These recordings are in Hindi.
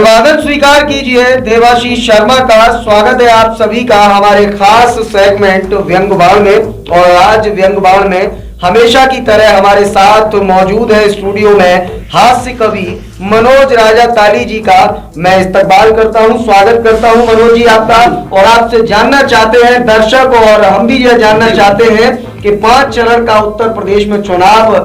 अभिवादन स्वीकार कीजिए देवाशीष शर्मा का। स्वागत है आप सभी का हमारे खास सेगमेंट व्यंग बाण में। और आज व्यंग बाण में हमेशा की तरह हमारे साथ मौजूद है स्टूडियो में हास्य कवि मनोज राजा ताली जी का मैं इस्तकबाल करता हूं, स्वागत करता हूं मनोज जी आपका। और आपसे जानना चाहते हैं दर्शक और हम भी यह जानना चाहते हैं कि 5 चरण का उत्तर प्रदेश में चुनाव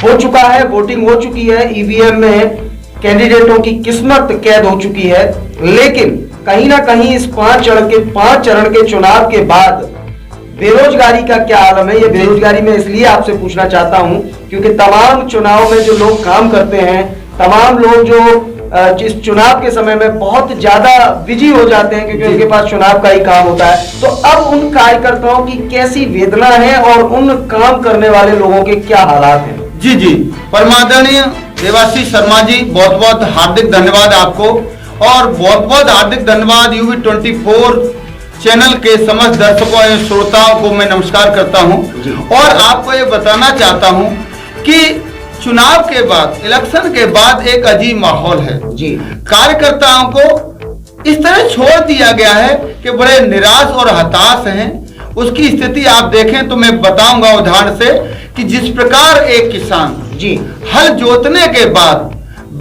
हो चुका है, वोटिंग हो चुकी है, ईवीएम में कैंडिडेटों की किस्मत कैद हो चुकी है, लेकिन कहीं ना कहीं इस 5 चरण के चुनाव के बाद बेरोजगारी का क्या आलम है। ये बेरोजगारी में इसलिए आपसे पूछना चाहता हूं क्योंकि तमाम चुनाव में जो लोग काम करते हैं, तमाम लोग जो इस चुनाव के समय में बहुत ज्यादा बिजी हो जाते हैं क्योंकि उनके पास चुनाव का ही काम होता है। तो अब उन कार्यकर्ताओं की कैसी वेदना है और उन काम करने वाले लोगों के क्या हालात हैं। जी जी, परमादरणीय देवाशीष शर्मा जी, बहुत बहुत हार्दिक धन्यवाद आपको और बहुत बहुत हार्दिक धन्यवाद यूवी 24 चैनल के समस्त दर्शकों एवं श्रोताओं को मैं नमस्कार करता हूं। और आपको ये बताना चाहता हूं कि चुनाव के बाद, इलेक्शन के बाद एक अजीब माहौल है जी। कार्यकर्ताओं को इस तरह छोड़ दिया गया है कि बड़े निराश और हताश हैं। उसकी स्थिति आप देखें तो मैं बताऊंगा उदाहरण से कि जिस प्रकार एक किसान जी हल जोतने के बाद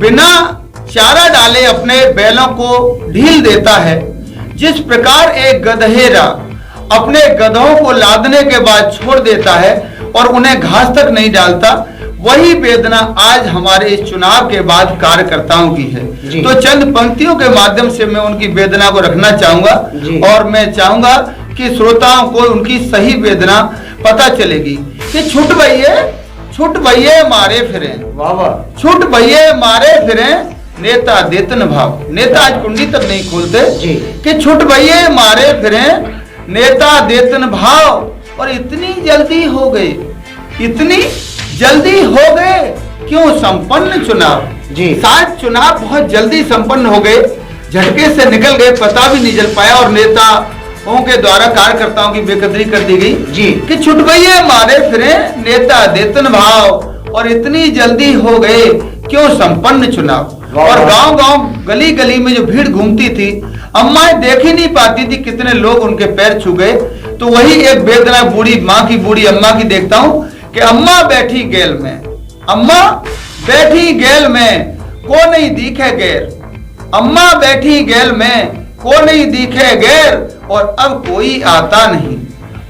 बिना चारा डाले अपने बैलों को ढील देता है, जिस प्रकार एक गधेरा अपने गधों को लादने के बाद छोड़ देता है और उन्हें घास तक नहीं डालता, वही वेदना आज हमारे इस चुनाव के बाद कार्यकर्ताओं की है। तो चंद पंक्तियों के माध्यम से मैं उनकी वेदना को रखना चाहूंगा और मैं चाहूंगा कि श्रोताओं को उनकी सही वेदना पता चलेगी कि छुट भइये मारे फिरे, छुट भइये मारे फिरे, नेता देतन भाव। नेता आज कुंडी तक नहीं खोलते कि छुट भइये मारे फिरे, नेता देतन भाव। और इतनी जल्दी हो गए, इतनी जल्दी हो गए क्यों संपन्न चुनाव जी। शायद चुनाव बहुत जल्दी संपन्न हो गए, झटके से निकल गए, पता भी नहीं चल पाया और नेताओं के द्वारा कार्यकर्ताओं की बेकदरी कर दी गई जी कि छुट भइये मारे फिरे, नेता देतन भाव। और इतनी जल्दी हो गए क्यों संपन्न चुनाव। और गांव गांव गली गली में जो भीड़ घूमती थी, अम्माएं देख ही नहीं पाती थी कितने लोग उनके पैर छू गए। तो वही एक वेदना बूढ़ी माँ की, बूढ़ी अम्मा की देखता हूँ कि अम्मा बैठी गेल में, अम्मा बैठी गेल में, को नहीं दिखे गैर, अम्मा बैठी गेल में, को नहीं दिखे गैर। और अब कोई आता नहीं,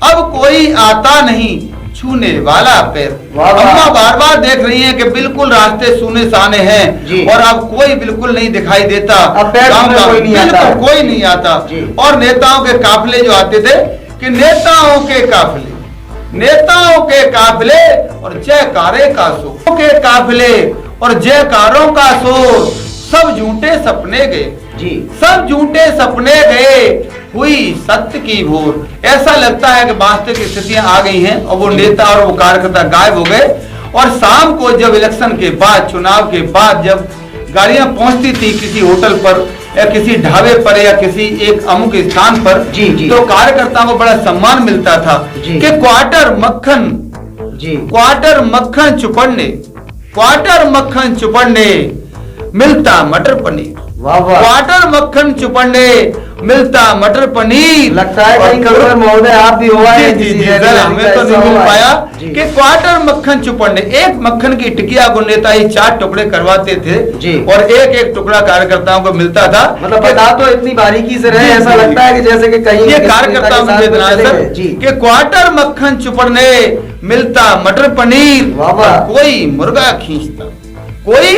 अब कोई आता नहीं, छूने वाला पैर। अम्मा बार बार देख रही हैं कि बिल्कुल रास्ते सुने साने हैं और अब कोई बिल्कुल नहीं दिखाई देता, बिल्कुल कोई नहीं आता। और नेताओं के काफिले जो आते थे कि नेताओं के काफिले और जयकारे का शोर, के काफिले और जयकारों का शोर, सब झूठे सपने गए जी, सब झूठे सपने गए, हुई सत्य की भोर। ऐसा लगता है कि वास्तविक स्थितियां आ गई हैं और वो नेता और वो कार्यकर्ता गायब हो गए। और शाम को जब इलेक्शन के बाद, चुनाव के बाद जब गाड़ियां पहुंचती थी किसी होटल पर या किसी ढाबे पर या किसी एक अमुक स्थान पर जी, तो कार्यकर्ताओं को बड़ा सम्मान मिलता था कि क्वार्टर मक्खन चुपड़ने मिलता मटर पनीर, क्वार्टर मक्खन चुपड़ने मिलता मटर पनीर। लगता है कहीं कभी महोदय आप भी हुआ है हमें तो नहीं मिल पाया कि क्वार्टर मक्खन चुपड़ने। एक मक्खन की टिकिया को नेता ही 4 टुकड़े करवाते थे जी। और एक एक टुकड़ा कार्यकर्ताओं को मिलता था। मतलब बता तो इतनी बारीकी से रहे, ऐसा लगता है कि जैसे कि कहीं ये कार्यकर्ताओं की वेदना कि क्वार्टर मक्खन चुपड़ने मिलता मटर पनीर, कोई मुर्गा खींचता, कोई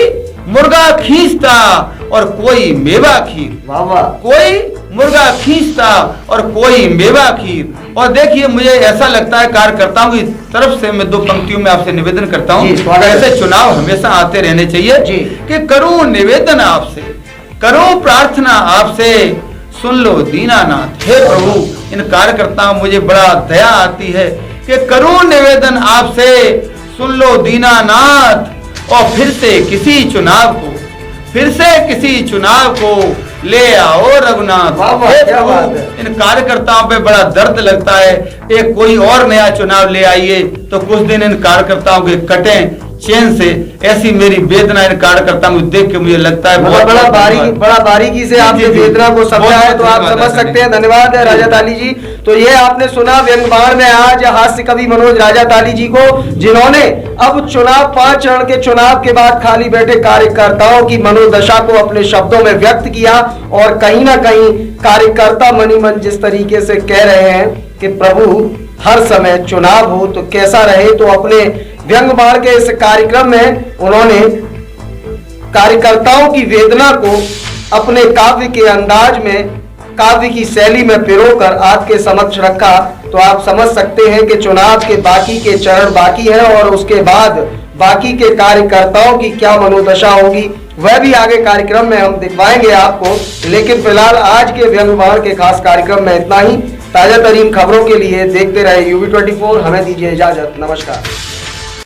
मुर्गा खींचता और कोई मेवा खीर, कोई मुर्गा खींचता और कोई मेवा खीर। और देखिए मुझे ऐसा लगता है कार्यकर्ताओं की तरफ से मैं 2 पंक्तियों में आपसे निवेदन करता हूँ। ऐसे चुनाव हमेशा आते रहने चाहिए कि करूं निवेदन आपसे, करूं प्रार्थना आपसे, सुन लो दीनानाथ हे प्रभु। इन कार्यकर्ताओं मुझे बड़ा दया आती है कि करूं निवेदन आपसे, सुन लो दीनानाथ। और फिर से किसी चुनाव को ले आओ रघुनाथ। इन कार्यकर्ताओं पे बड़ा दर्द लगता है। एक कोई और नया चुनाव ले आइए तो कुछ दिन इन कार्यकर्ताओं के कटें, चैन से, ऐसी मेरी वेदना इन कार्यकर्ता में देख के मुझे लगता है बड़ा बारीकी से आपने वेदना को समझा है, तो आप समझ सकते हैं। धन्यवाद राजा ताली जी। तो ये आपने सुना व्यंग्यबाण में आज हास्य कवि मनोज राजा ताली जी को, जिन्होंने अब चुनाव 5 चरण के चुनाव के बाद खाली बैठे कार्यकर्ताओं की मनोदशा को अपने शब्दों में व्यक्त किया। और कहीं ना कहीं कार्यकर्ता मनी मन जिस तरीके से कह रहे हैं कि प्रभु हर समय चुनाव हो तो कैसा रहे, तो अपने व्यंग्यबाण के इस कार्यक्रम में उन्होंने कार्यकर्ताओं की वेदना को अपने काव्य के अंदाज में, काव्य की शैली में पिरोकर आपके समक्ष रखा। तो आप समझ सकते हैं कि चुनाव के बाकी के चरण बाकी है और उसके बाद बाकी के कार्यकर्ताओं की क्या मनोदशा होगी वह भी आगे कार्यक्रम में हम दिखवाएंगे आपको। लेकिन फिलहाल आज के व्यंग्यबाण के खास कार्यक्रम में इतना ही। ताजा तरीन खबरों के लिए देखते रहे UV24। हमें दीजिए इजाजत। नमस्कार।